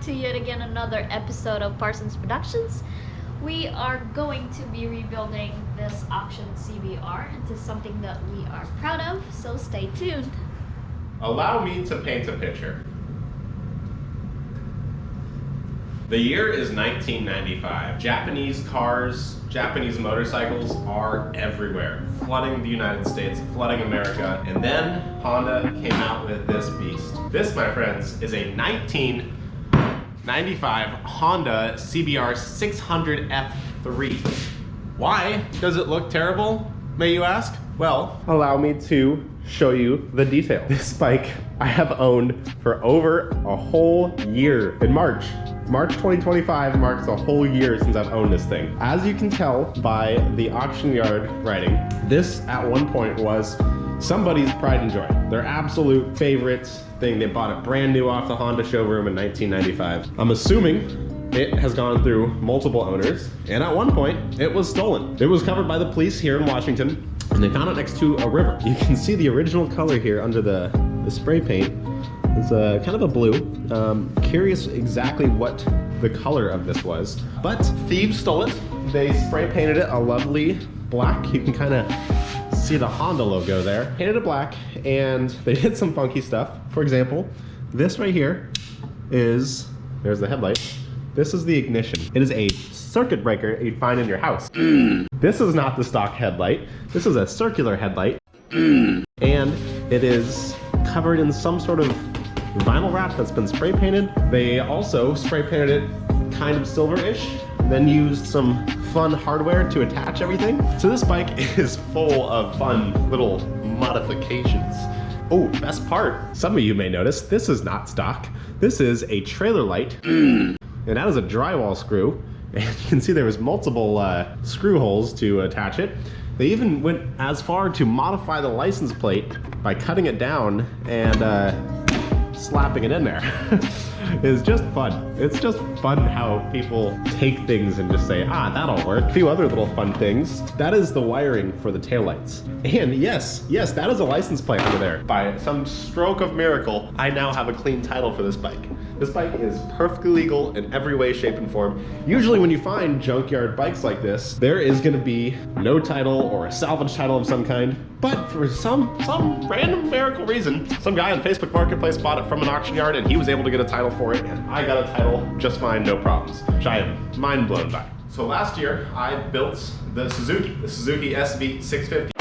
to yet again another episode of Parsons Productions. We are going to be rebuilding this auction CBR into something that we are proud of, so stay tuned. Allow me to paint a picture. The year is 1995. Japanese cars, Japanese motorcycles are everywhere, flooding the United States, flooding America, and then Honda came out with this beast. This, my friends, is a 1995 Honda CBR 600F3. Why does it look terrible, may you ask? Well, allow me to show you the detail. This bike I have owned for over a whole year. In March 2025 marks a whole year since I've owned this thing. As you can tell by the auction yard writing, this at one point was somebody's pride and joy. Their absolute favorite thing. They bought it brand new off the Honda showroom in 1995. I'm assuming it has gone through multiple owners, and at one point it was stolen. It was covered by the police here in Washington, and they found it next to a river. You can see the original color here under the spray paint. It's kind of a blue. Curious exactly what the color of this was, but thieves stole it. They spray painted it a lovely black. You can kind of see the Honda logo there. Painted it black, and they did some funky stuff. For example, this right here is, there's the headlight. This is the ignition. It is a circuit breaker you'd find in your house. This is not the stock headlight. This is a circular headlight. And it is covered in some sort of vinyl wrap that's been spray painted. They also spray painted it kind of silver-ish, then used some fun hardware to attach everything. So this bike is full of fun little modifications. Oh, best part, some of you may notice, this is not stock. This is a trailer light, and that is a drywall screw. And you can see there was multiple screw holes to attach it. They even went as far to modify the license plate by cutting it down and slapping it in there. It's just fun. It's just fun how people take things and just say, ah, that'll work. A few other little fun things. That is the wiring for the taillights. And yes, that is a license plate under there. By some stroke of miracle, I now have a clean title for this bike. This bike is perfectly legal in every way, shape, and form. Usually when you find junkyard bikes like this, there is gonna be no title or a salvage title of some kind. But for some random miracle reason, some guy on Facebook Marketplace bought it from an auction yard and he was able to get a title for it, and I got a title just fine, no problems, which I am mind blown by. So last year, I built the Suzuki SV 650.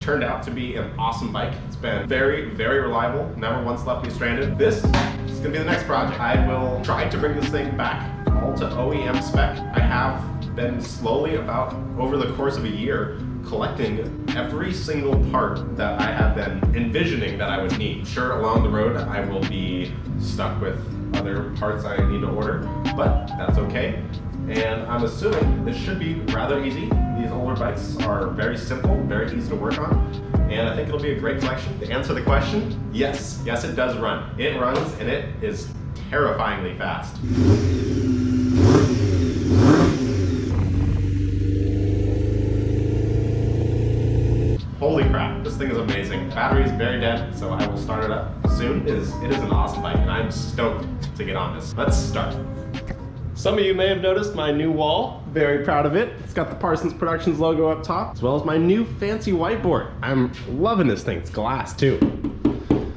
Turned out to be an awesome bike. It's been very, very reliable, never once left me stranded. This is gonna be the next project. I will try to bring this thing back all to OEM spec. I have been slowly, about over the course of a year, collecting every single part that I have been envisioning that I would need. Sure, along the road, I will be stuck with other parts I need to order, but that's okay. And I'm assuming this should be rather easy. These older bikes are very simple, very easy to work on, and I think it'll be a great collection. To answer the question, yes, it does run. It runs, and it is terrifyingly fast. Holy crap, this thing is amazing. Battery is very dead, so I will start it up soon. It is an awesome bike, and I'm stoked to get on this. Let's start. Some of you may have noticed my new wall. Very proud of it. It's got the Parsons Productions logo up top, as well as my new fancy whiteboard. I'm loving this thing. It's glass too.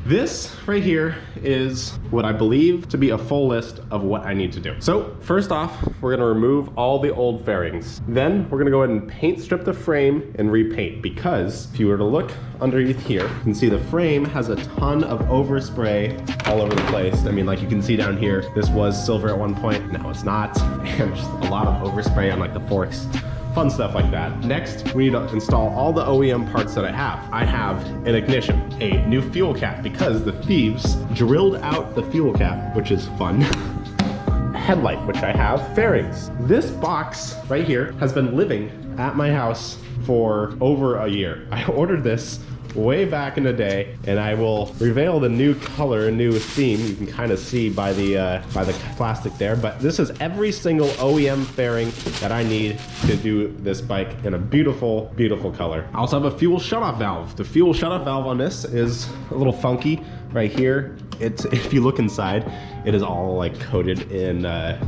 This right here is what I believe to be a full list of what I need to do. So first off, we're gonna remove all the old fairings. Then we're gonna go ahead and paint strip the frame and repaint, because if you were to look underneath here, you can see the frame has a ton of overspray all over the place. I mean, like you can see down here, this was silver at one point, now it's not. And just a lot of overspray on like the forks. Fun stuff like that. Next, we need to install all the OEM parts that I have. I have an ignition, a new fuel cap, because the thieves drilled out the fuel cap, which is fun. Headlight, which I have. Fairings. This box right here has been living at my house for over a year. I ordered this way back in the day, and I will reveal the new color, new theme. You can kind of see by the plastic there, but this is every single OEM fairing that I need to do this bike in a beautiful, beautiful color. I also have a fuel shutoff valve. The fuel shutoff valve on this is a little funky. right here, if you look inside, it is all like coated in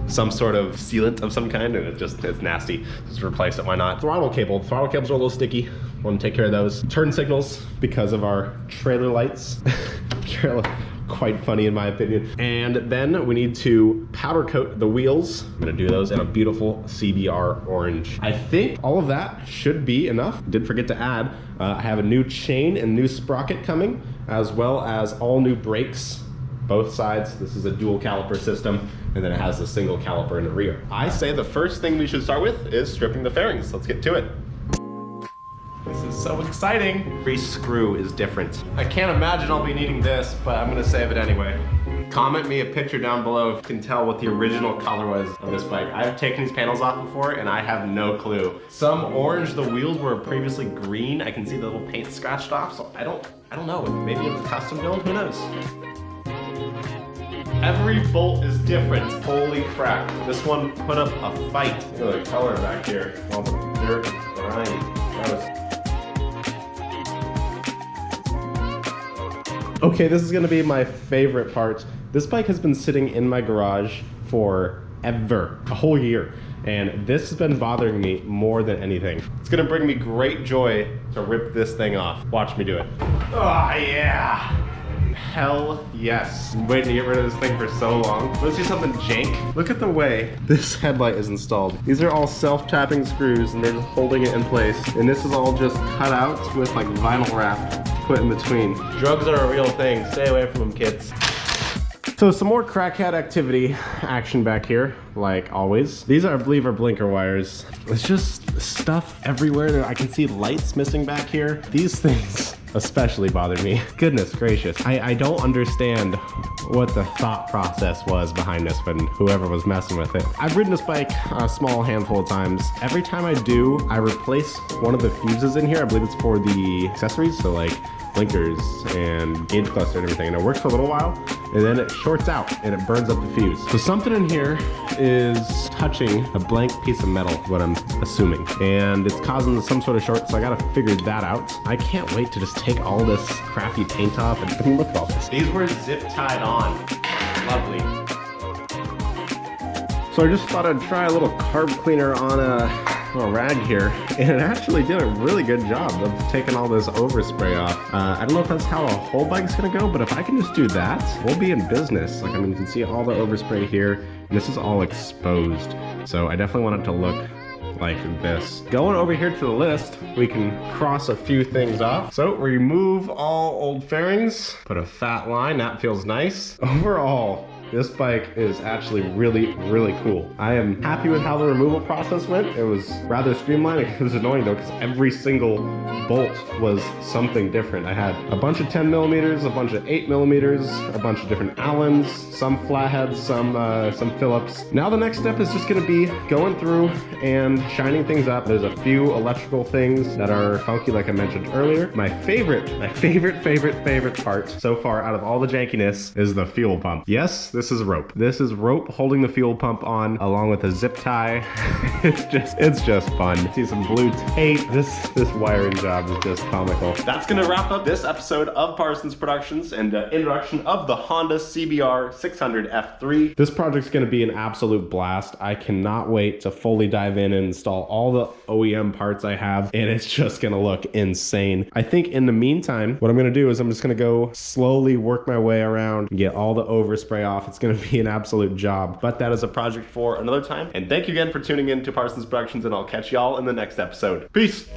some sort of sealant of some kind, and it's nasty. Just replace it, why not? Throttle cable. Throttle cables are a little sticky. Want to take care of those. Turn signals because of our trailer lights. Quite funny in my opinion. And then we need to powder coat the wheels. I'm gonna do those in a beautiful CBR orange. I think all of that should be enough. Did forget to add, I have a new chain and new sprocket coming, as well as all new brakes, both sides. This is a dual caliper system, and then it has a single caliper in the rear. I say the first thing we should start with is stripping the fairings. Let's get to it. This is so exciting. Every screw is different. I can't imagine I'll be needing this, but I'm gonna save it anyway. Comment me a picture down below if you can tell what the original color was of this bike. I've taken these panels off before and I have no clue. Some orange, the wheels were previously green. I can see the little paint scratched off, so I don't know. Maybe it was custom build, who knows? Every bolt is different. Holy crap. This one put up a fight. Look at the color back here. All the dirt, grime. Okay, this is gonna be my favorite part. This bike has been sitting in my garage for ever, a whole year. And this has been bothering me more than anything. It's gonna bring me great joy to rip this thing off. Watch me do it. Oh yeah. Hell yes. I'm waiting to get rid of this thing for so long. Wanna see something jank? Look at the way this headlight is installed. These are all self-tapping screws and they're just holding it in place. And this is all just cut out with like vinyl wrap put in between. Drugs are a real thing. Stay away from them, kids. So some more crackhead activity action back here, like always. These are, I believe, are blinker wires. It's just stuff everywhere. I can see lights missing back here. These things especially bother me. Goodness gracious. I don't understand what the thought process was behind this when whoever was messing with it. I've ridden this bike a small handful of times. Every time I do, I replace one of the fuses in here. I believe it's for the accessories, so like blinkers and gauge cluster and everything, and it works for a little while and then it shorts out and it burns up the fuse. So something in here is touching a blank piece of metal, what I'm assuming, and it's causing some sort of short, so I gotta figure that out. I can't wait to just take all this crappy paint off and I mean, look at all this. These were zip tied on. Lovely. So I just thought I'd try a little carb cleaner on a rag here, and it actually did a really good job of taking all this overspray off. I don't know if that's how a whole bike's gonna go, but if I can just do that, we'll be in business. Like, I mean, you can see all the overspray here, and this is all exposed. So I definitely want it to look like this. Going over here to the list, we can cross a few things off. So remove all old fairings, put a fat line, that feels nice. Overall, this bike is actually really, really cool. I am happy with how the removal process went. It was rather streamlined. It was annoying though, because every single bolt was something different. I had a bunch of 10 millimeters, a bunch of 8 millimeters, a bunch of different Allens, some flatheads, some Phillips. Now the next step is just gonna be going through and shining things up. There's a few electrical things that are funky, like I mentioned earlier. My favorite part so far out of all the jankiness is the fuel pump. Yes, this is rope. This is rope holding the fuel pump on along with a zip tie. it's just fun. See some blue tape. This wiring job is just comical. That's gonna wrap up this episode of Parsons Productions and introduction of the Honda CBR 600 F3. This project's gonna be an absolute blast. I cannot wait to fully dive in and install all the OEM parts I have, and it's just gonna look insane. I think in the meantime, what I'm gonna do is I'm just gonna go slowly work my way around and get all the overspray off. It's gonna be an absolute job, but that is a project for another time. And thank you again for tuning in to Parsons Productions, and I'll catch y'all in the next episode. Peace.